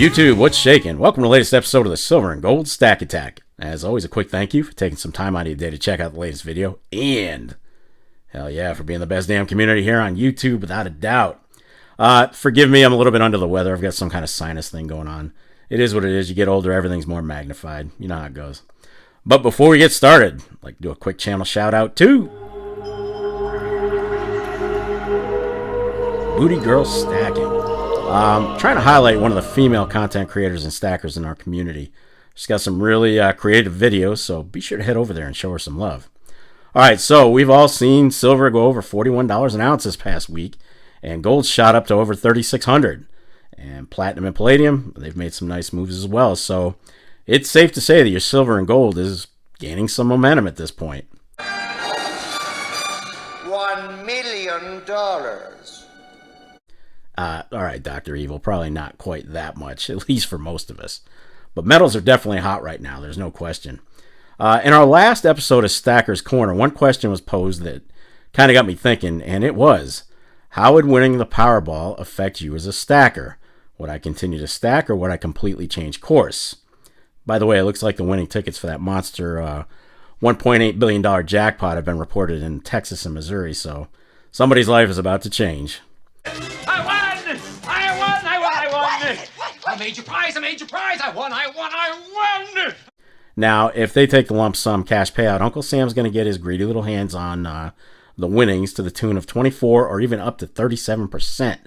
YouTube, what's shaking? Welcome to the latest episode of the Silver and Gold Stack Attack. As always, a quick thank you for taking some time out of your day to check out the latest video, and hell yeah, for being the best damn community here on YouTube, without a doubt. Forgive me, I'm a little bit under the weather. I've got some kind of sinus thing going on. It is what it is. You get older, everything's more magnified. You know how it goes. But before we get started, I'd like to do a quick channel shout out to Booty Girl Stacking. Trying to highlight one of the female content creators and stackers in our community. She's got some really creative videos, so be sure to head over there and show her some love. Alright, so we've all seen silver go over $41 an ounce this past week, and gold shot up to over $3,600. And platinum and palladium, they've made some nice moves as well, so it's safe to say that your silver and gold is gaining some momentum at this point. $1 million. Alright, Dr. Evil, probably not quite that much, at least for most of us. But metals are definitely hot right now, there's no question. In our last episode of Stacker's Corner, one question was posed that kind of got me thinking, and it was, how would winning the Powerball affect you as a stacker? Would I continue to stack, or would I completely change course? By the way, it looks like the winning tickets for that monster $1.8 billion jackpot have been reported in Texas and Missouri, so somebody's life is about to change. I won! I made your prize, I won! Now, if they take the lump sum cash payout, Uncle Sam's going to get his greedy little hands on the winnings to the tune of 24 or even up to 37%.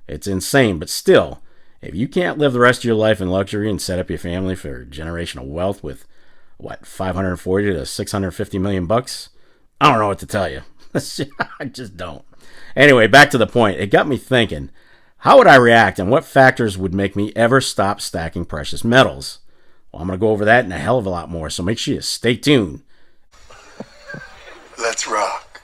It's insane, but still, if you can't live the rest of your life in luxury and set up your family for generational wealth with, what, 540 to 650 million bucks? I don't know what to tell you. I just don't. Anyway, back to the point. It got me thinking, how would I react and what factors would make me ever stop stacking precious metals? Well, I'm going to go over that and a hell of a lot more, so make sure you stay tuned. Let's rock.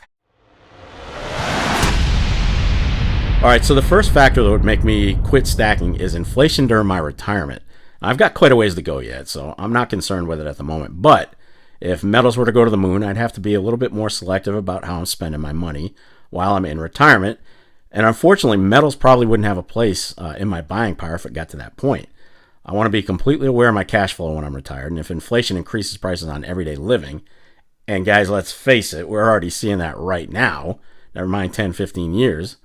Alright, so the first factor that would make me quit stacking is inflation during my retirement. I've got quite a ways to go yet, so I'm not concerned with it at the moment. But if metals were to go to the moon, I'd have to be a little bit more selective about how I'm spending my money while I'm in retirement. And unfortunately, metals probably wouldn't have a place in my buying power if it got to that point. I want to be completely aware of my cash flow when I'm retired, and if inflation increases prices on everyday living, and guys, let's face it, we're already seeing that right now, never mind 10, 15 years,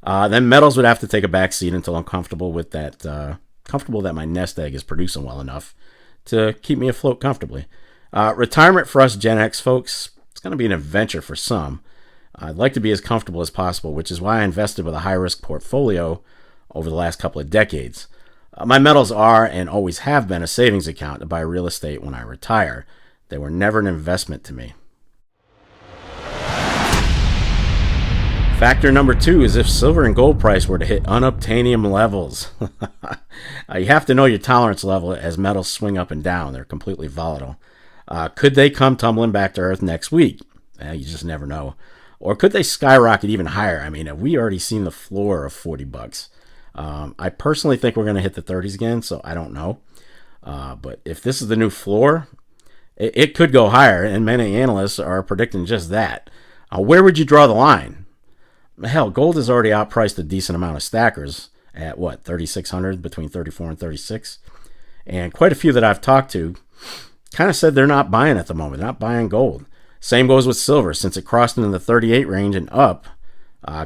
then metals would have to take a back seat until I'm comfortable with that, comfortable that my nest egg is producing well enough to keep me afloat comfortably. Retirement for us Gen X folks, it's going to be an adventure for some. I'd like to be as comfortable as possible, which is why I invested with a high-risk portfolio over the last couple of decades. My metals are and always have been a savings account to buy real estate when I retire. They were never an investment to me. Factor number 2 is if silver and gold price were to hit unobtainium levels. You have to know your tolerance level as metals swing up and down. They're completely volatile. Could they come tumbling back to earth next week? You just never know. Or could they skyrocket even higher? I mean, have we already seen the floor of 40 bucks? I personally think we're going to hit the 30s again, so I don't know. But if this is the new floor, it could go higher, and many analysts are predicting just that. Where would you draw the line? Hell, gold has already outpriced a decent amount of stackers at, what, 3,600, between 34 and 36? And quite a few that I've talked to kind of said they're not buying at the moment. They're not buying gold. Same goes with silver. Since it crossed into the 38 range and up,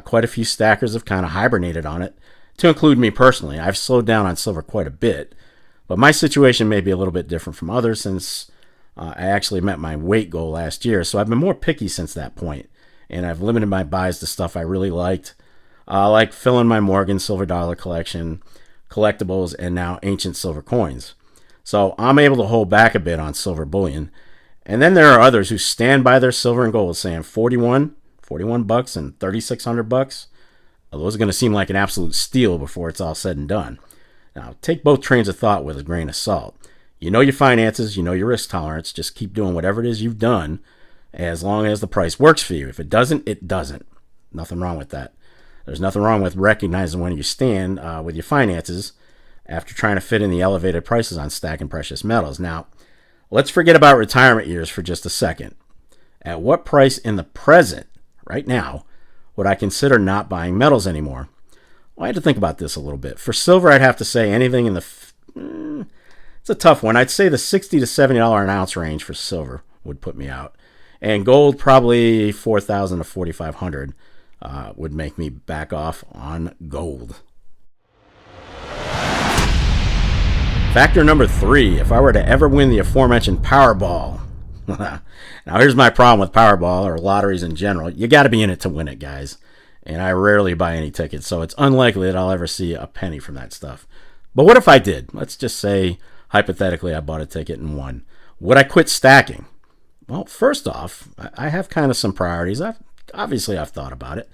quite a few stackers have kind of hibernated on it, to include me personally. I've slowed down on silver quite a bit, but my situation may be a little bit different from others since I actually met my weight goal last year, so I've been more picky since that point, and I've limited my buys to stuff I really liked, like filling my Morgan silver dollar collection, collectibles, and now ancient silver coins. So I'm able to hold back a bit on silver bullion. And then there are others who stand by their silver and gold saying 41 bucks and 3,600 bucks. Those are going to seem like an absolute steal before it's all said and done. Now, take both trains of thought with a grain of salt. You know your finances, you know your risk tolerance. Just keep doing whatever it is you've done as long as the price works for you. If it doesn't, it doesn't. Nothing wrong with that. There's nothing wrong with recognizing when you stand with your finances after trying to fit in the elevated prices on stacking precious metals. Now, let's forget about retirement years for just a second. At what price in the present, right now, would I consider not buying metals anymore? Well, I had to think about this a little bit. For silver, I'd have to say anything in the It's a tough one. I'd say the $60 to $70 an ounce range for silver would put me out. And gold, probably $4,000 to $4,500 would make me back off on gold. Factor number 3, if I were to ever win the aforementioned Powerball. Now here's my problem with Powerball or lotteries in general. You got to be in it to win it, guys. And I rarely buy any tickets, so it's unlikely that I'll ever see a penny from that stuff. But what if I did? Let's just say, hypothetically, I bought a ticket and won. Would I quit stacking? Well, first off, I have kind of some priorities. I've thought about it.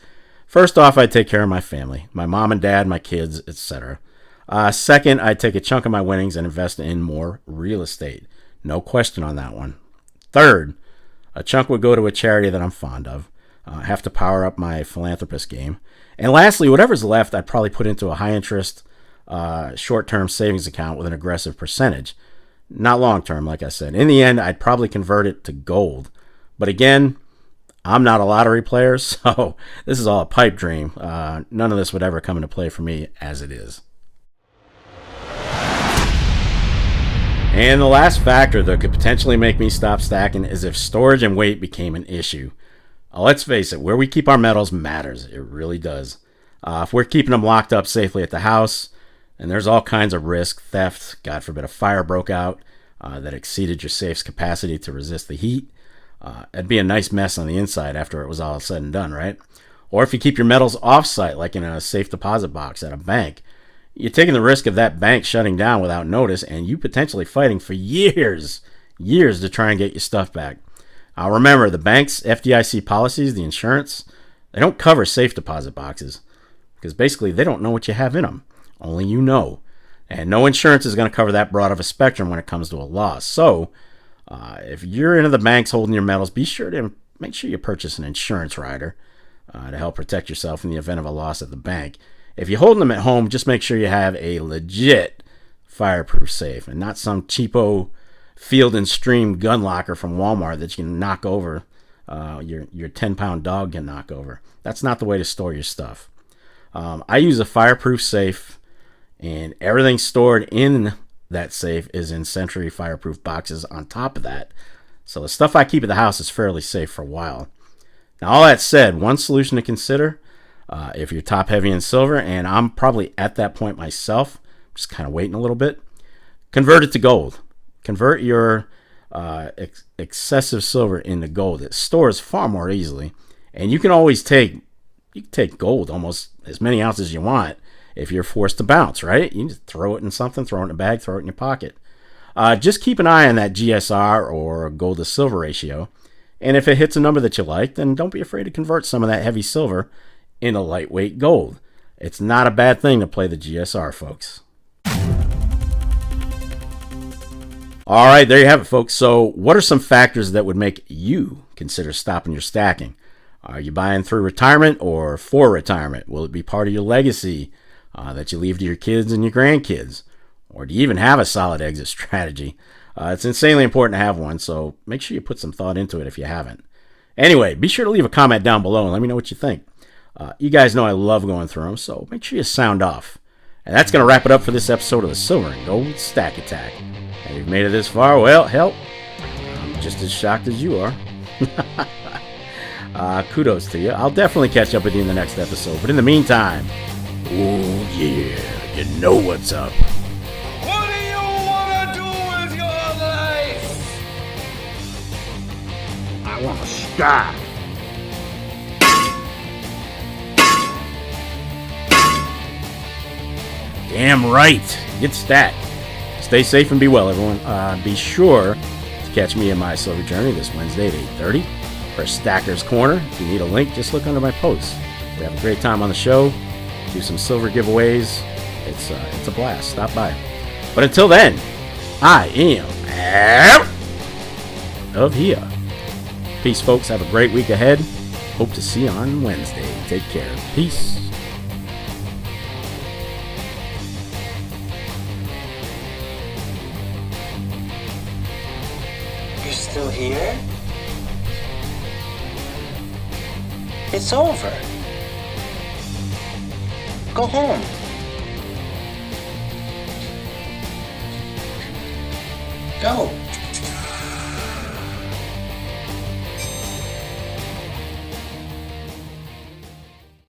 First off, I'd take care of my family, my mom and dad, my kids, etc. Second, I'd take a chunk of my winnings and invest in more real estate. No question on that one. Third, a chunk would go to a charity that I'm fond of. I have to power up my philanthropist game. And lastly, whatever's left, I'd probably put into a high-interest, short-term savings account with an aggressive percentage. Not long-term, like I said. In the end, I'd probably convert it to gold. But again, I'm not a lottery player, so this is all a pipe dream. None of this would ever come into play for me as it is. And the last factor that could potentially make me stop stacking is if storage and weight became an issue. Let's face it, where we keep our metals matters. It really does. If we're keeping them locked up safely at the house, and there's all kinds of risk, theft, God forbid a fire broke out that exceeded your safe's capacity to resist the heat, it'd be a nice mess on the inside after it was all said and done, right? Or if you keep your metals off-site, like in a safe deposit box at a bank, you're taking the risk of that bank shutting down without notice and you potentially fighting for years to try and get your stuff back. Remember, the bank's FDIC policies, the insurance, they don't cover safe deposit boxes because basically they don't know what you have in them. Only you know. And no insurance is going to cover that broad of a spectrum when it comes to a loss. So if you're into the banks holding your metals, be sure to make sure you purchase an insurance rider to help protect yourself in the event of a loss at the bank. If you're holding them at home, just make sure you have a legit fireproof safe and not some cheapo Field and Stream gun locker from Walmart that you can knock over, your 10-pound dog can knock over. That's not the way to store your stuff. I use a fireproof safe, and everything stored in that safe is in Century fireproof boxes on top of that. So the stuff I keep at the house is fairly safe for a while. Now, all that said, one solution to consider, if you're top heavy in silver, and I'm probably at that point myself, just kind of waiting a little bit, convert it to gold. Convert your excessive silver into gold. It stores far more easily, and you can always take gold almost as many ounces as you want if you're forced to bounce, right? You can just throw it in something, throw it in a bag, throw it in your pocket. Just keep an eye on that GSR or gold to silver ratio, and if it hits a number that you like, then don't be afraid to convert some of that heavy silver into lightweight gold. It's not a bad thing to play the GSR, folks. All right, there you have it, folks. So what are some factors that would make you consider stopping your stacking? Are you buying through retirement or for retirement? Will it be part of your legacy that you leave to your kids and your grandkids? Or do you even have a solid exit strategy? It's insanely important to have one, so make sure you put some thought into it if you haven't. Anyway, be sure to leave a comment down below and let me know what you think. You guys know I love going through them, so make sure you sound off. And that's going to wrap it up for this episode of the Silver and Gold Stack Attack. And you've made it this far, well, hell, I'm just as shocked as you are. Kudos to you. I'll definitely catch up with you in the next episode. But in the meantime, oh yeah, you know what's up. What do you want to do with your life? I want to stack. Damn right. Get stacked. Stay safe and be well, everyone. Be sure to catch me in my silver journey this Wednesday at 8:30 for Stacker's Corner. If you need a link, just look under my posts. We have a great time on the show. Do some silver giveaways. It's a blast. Stop by. But until then, I am out of here. Peace, folks. Have a great week ahead. Hope to see you on Wednesday. Take care. Peace. You're still here? It's over. Go home. go.